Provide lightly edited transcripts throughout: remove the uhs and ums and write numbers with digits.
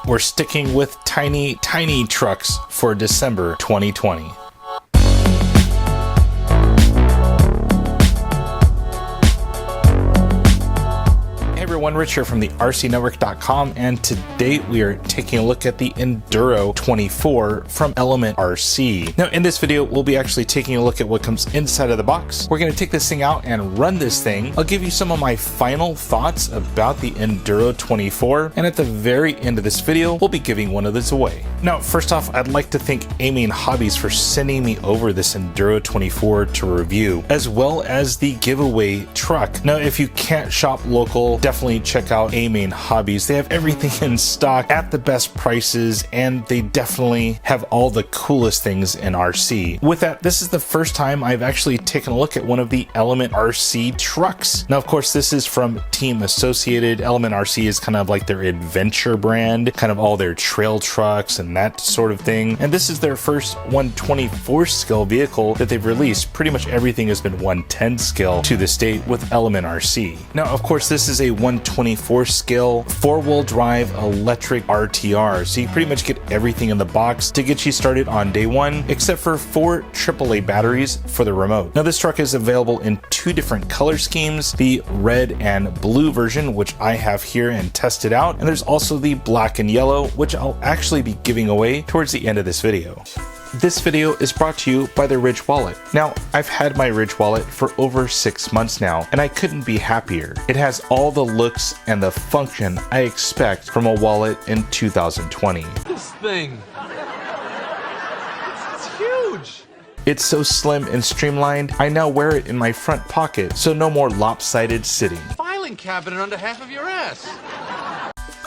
we're sticking with tiny trucks for December 2020. Everyone, Rich here from the RCNetwork.com, and today we are taking a look at the Enduro24 from Element RC. Now in this video, we'll be actually taking a look at what comes inside of the box. We're going to take this thing out and run this thing. I'll give you some of my final thoughts about the Enduro24, and at the very end of this video, we'll be giving one of these away. Now, first off, I'd like to thank Aiming Hobbies for sending me over this Enduro24 to review, as well as the giveaway truck. Now, if you can't shop local, definitely check out Aiming Hobbies. They have everything in stock at the best prices, and they definitely have all the coolest things in RC. With that, this is the first time I've actually taken a look at one of the Element RC trucks. Now, of course, this is from Team Associated. Element RC is kind of like their adventure brand, kind of all their trail trucks and that sort of thing. And this is their first 124 scale vehicle that they've released. Pretty much everything has been 110 scale to this date with Element RC. Now, of course, this is a 124 scale 4-wheel drive electric RTR, so you pretty much get everything in the box to get you started on day one, except for 4 AAA batteries for the remote. Now, this truck is available in 2 different color schemes, the red and blue version, which I have here and tested out, and there's also the black and yellow, which I'll actually be giving away towards the end of this video. This video is brought to you by the Ridge Wallet. Now, I've had my Ridge Wallet for over 6 months now, and I couldn't be happier. It has all the looks and the function I expect from a wallet in 2020. This thing, it's huge. It's so slim and streamlined, I now wear it in my front pocket, so no more lopsided sitting. Filing cabinet under half of your ass.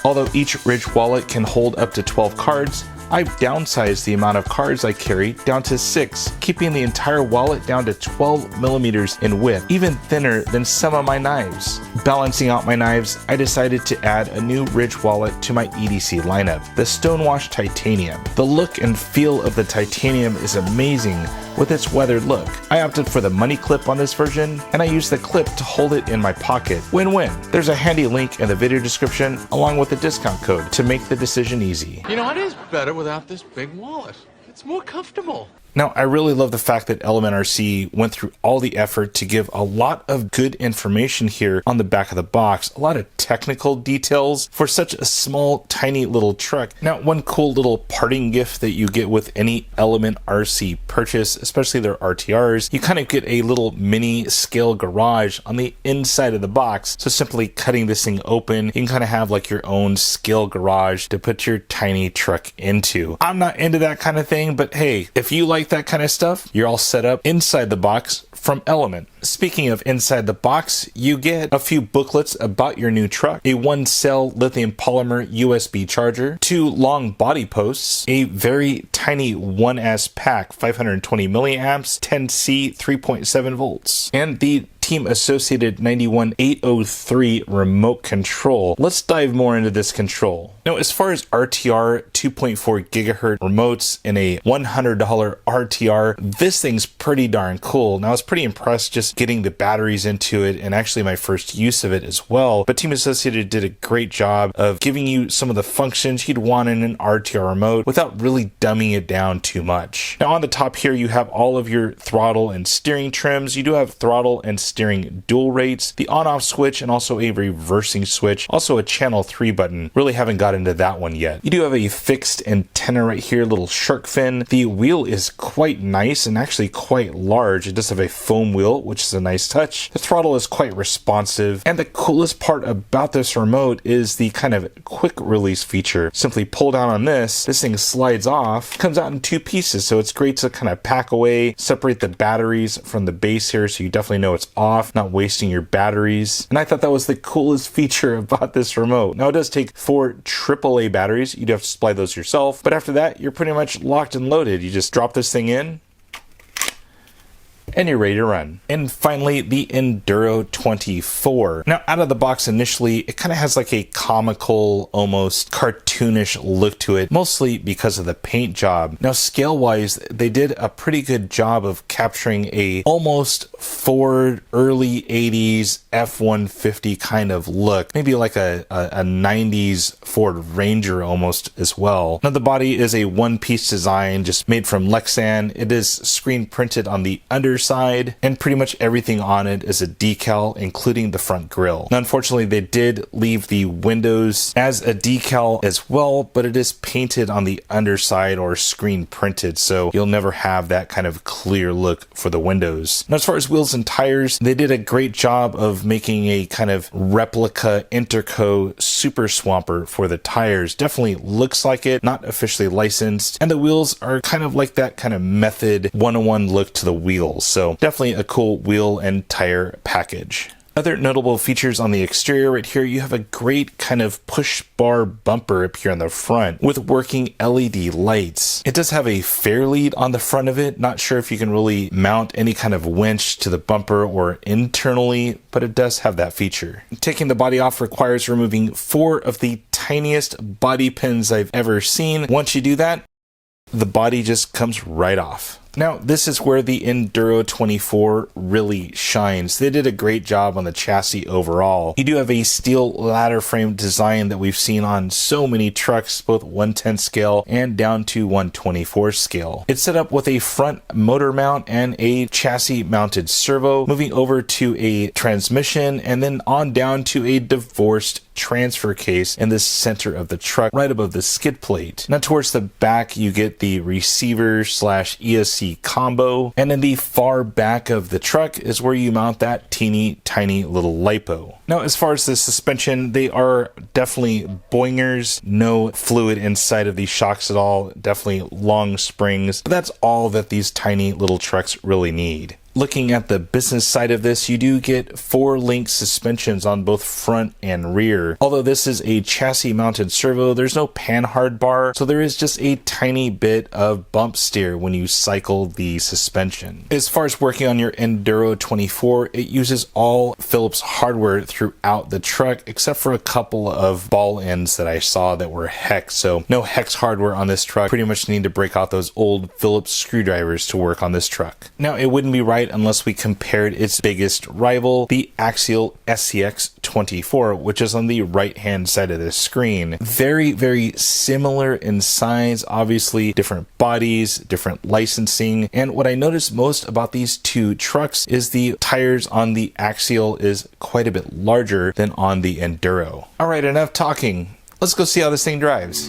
Although each Ridge Wallet can hold up to 12 cards, I've downsized the amount of cards I carry down to 6, keeping the entire wallet down to 12 millimeters in width, even thinner than some of my knives. Balancing out my knives, I decided to add a new Ridge Wallet to my EDC lineup, the Stonewashed Titanium. The look and feel of the titanium is amazing with its weathered look. I opted for the money clip on this version, and I used the clip to hold it in my pocket. Win-win. There's a handy link in the video description along with the discount code to make the decision easy. You know, it is better without this big wallet. It's more comfortable. Now, I really love the fact that Element RC went through all the effort to give a lot of good information here on the back of the box, a lot of technical details for such a small, tiny little truck. Now, one cool little parting gift that you get with any Element RC purchase, especially their RTRs, you kind of get a little mini scale garage on the inside of the box. So simply cutting this thing open, you can kind of have like your own scale garage to put your tiny truck into. I'm not into that kind of thing, but hey, if you like that kind of stuff, you're all set up inside the box from Element. Speaking of inside the box, you get a few booklets about your new truck, a 1-cell lithium polymer USB charger, 2 long body posts, a very tiny 1S pack, 520 milliamps, 10C, 3.7 volts, and the Team Associated 91803 remote control. Let's dive more into this control. Now, as far as RTR 2.4 gigahertz remotes in a $100 RTR, this thing's pretty darn cool. Now, I was pretty impressed just getting the batteries into it and actually my first use of it as well. But Team Associated did a great job of giving you some of the functions you'd want in an RTR remote without really dumbing it down too much. Now, on the top here, you have all of your throttle and steering trims. You do have throttle and steering dual rates, the on-off switch, and also a reversing switch, also a channel 3 button. Really haven't got into that one yet. You do have a fixed antenna right here, little shark fin. The wheel is quite nice and actually quite large. It does have a foam wheel, which is a nice touch. The throttle is quite responsive, and the coolest part about this remote is the kind of quick release feature. Simply pull down on this thing slides off, comes out in 2 pieces, so it's great to kind of pack away, separate the batteries from the base here so you definitely know it's off, not wasting your batteries. And I thought that was the coolest feature about this remote. Now, it does take 4 AAA batteries. You'd have to supply those yourself, but after that, you're pretty much locked and loaded. You just drop this thing in, and you're ready to run. And finally, the Enduro24. Now, out of the box initially, it kind of has like a comical, almost cartoonish look to it, mostly because of the paint job. Now, scale-wise, they did a pretty good job of capturing a almost Ford early 80s F-150 kind of look, maybe like a 90s Ford Ranger almost as well. Now, the body is a one-piece design just made from Lexan. It is screen printed on the underside, and pretty much everything on it is a decal, including the front grille. Now, unfortunately, they did leave the windows as a decal as well, but it is painted on the underside or screen printed, so you'll never have that kind of clear look for the windows. Now, as far as wheels and tires, they did a great job of making a kind of replica Interco Super Swamper for the tires. Definitely looks like it, not officially licensed, and the wheels are kind of like that kind of Method 101 look to the wheels, so definitely a cool wheel and tire package. Other notable features on the exterior right here, you have a great kind of push bar bumper up here on the front with working LED lights. It does have a fair lead on the front of it. Not sure if you can really mount any kind of winch to the bumper or internally, but it does have that feature. Taking the body off requires removing 4 of the tiniest body pins I've ever seen. Once you do that, the body just comes right off. Now, this is where the Enduro24 really shines. They did a great job on the chassis overall. You do have a steel ladder frame design that we've seen on so many trucks, both 110 scale and down to 124 scale. It's set up with a front motor mount and a chassis mounted servo, moving over to a transmission and then on down to a divorced transfer case in the center of the truck right above the skid plate. Now, towards the back you get the receiver slash ESC combo, and in the far back of the truck is where you mount that teeny tiny little lipo. Now, as far as the suspension, they are definitely Boingers, no fluid inside of these shocks at all, definitely long springs, but that's all that these tiny little trucks really need. Looking at the business side of this, you do get 4-link suspensions on both front and rear. Although this is a chassis mounted servo, there's no panhard bar, so there is just a tiny bit of bump steer when you cycle the suspension. As far as working on your Enduro24, it uses all Phillips hardware throughout the truck, except for a couple of ball ends that I saw that were hex, so no hex hardware on this truck. Pretty much need to break out those old Phillips screwdrivers to work on this truck. Now, it wouldn't be right unless we compared its biggest rival, the Axial SCX24, which is on the right hand side of the screen. Very, very similar in size, obviously different bodies, different licensing, and what I noticed most about these two trucks is the tires on the Axial is quite a bit larger than on the Enduro. Alright, enough talking. Let's go see how this thing drives.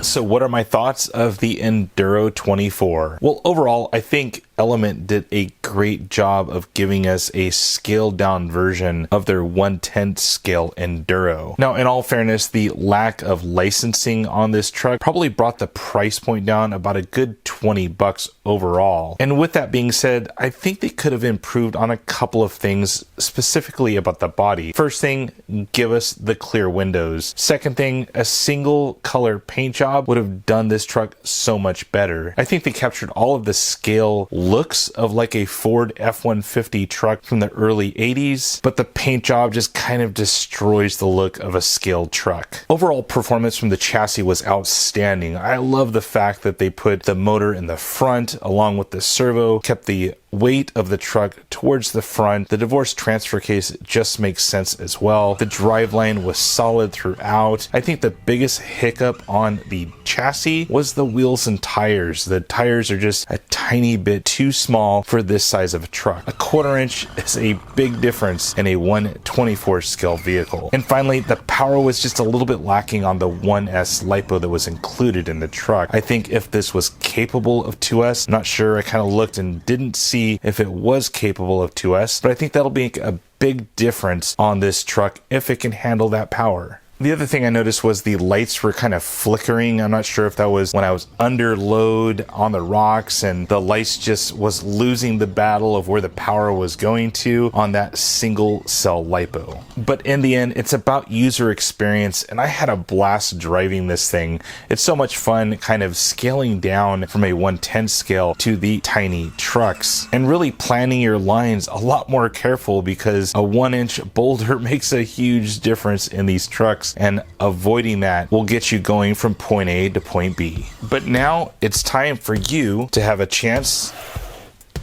So what are my thoughts of the Enduro24? Well, overall, I think Element did a great job of giving us a scaled down version of their 1/10 scale Enduro. Now, in all fairness, the lack of licensing on this truck probably brought the price point down about a good $20 overall. And with that being said, I think they could have improved on a couple of things, specifically about the body. First thing, give us the clear windows. Second thing, a single color paint job would have done this truck so much better. I think they captured all of the scale looks of like a Ford F-150 truck from the early 80s, but the paint job just kind of destroys the look of a scaled truck. Overall performance from the chassis was outstanding. I love the fact that they put the motor in the front along with the servo, kept the weight of the truck towards the front. The divorce transfer case just makes sense as well. The driveline was solid throughout. I think the biggest hiccup on the chassis was the wheels and tires. The tires are just a tiny bit too small for this size of a truck. A 1/4 inch is a big difference in a 1/24 scale vehicle. And finally, the power was just a little bit lacking on the 1S LiPo that was included in the truck. I think if this was capable of 2S, I'm not sure, I kind of looked and didn't see if it was capable of 2S, but I think that'll make a big difference on this truck if it can handle that power. The other thing I noticed was the lights were kind of flickering. I'm not sure if that was when I was under load on the rocks and the lights just was losing the battle of where the power was going to on that single cell LiPo. But in the end, it's about user experience, and I had a blast driving this thing. It's so much fun kind of scaling down from a 1/10 scale to the tiny trucks and really planning your lines a lot more careful, because a 1-inch boulder makes a huge difference in these trucks, and avoiding that will get you going from point A to point B. But now it's time for you to have a chance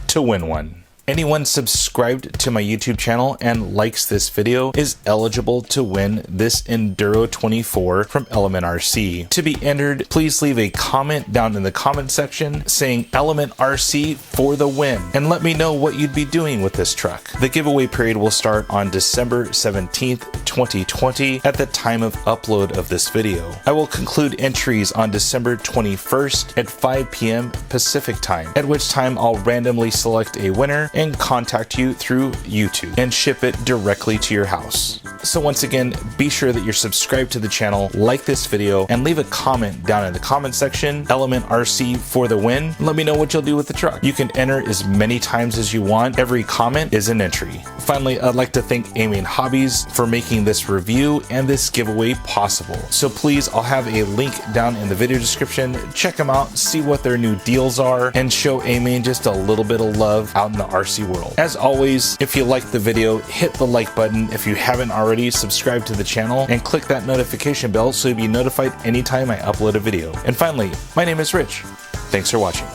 to win one. Anyone subscribed to my YouTube channel and likes this video is eligible to win this Enduro24 from Element RC. To be entered, please leave a comment down in the comment section saying Element RC for the win, and let me know what you'd be doing with this truck. The giveaway period will start on December 17th, 2020 at the time of upload of this video. I will conclude entries on December 21st at 5 p.m. Pacific time, at which time I'll randomly select a winner and contact you through YouTube and ship it directly to your house. So once again, be sure that you're subscribed to the channel, like this video, and leave a comment down in the comment section, Element RC for the win. Let me know what you'll do with the truck. You can enter as many times as you want. Every comment is an entry. Finally, I'd like to thank Amen Hobbies for making this review and this giveaway possible. So please, I'll have a link down in the video description. Check them out, see what their new deals are, and show Amen just a little bit of love out in the RC world. As always, if you liked the video, hit the like button. If you haven't already, subscribe to the channel and click that notification bell so you'll be notified anytime I upload a video. And finally, my name is Rich. Thanks for watching.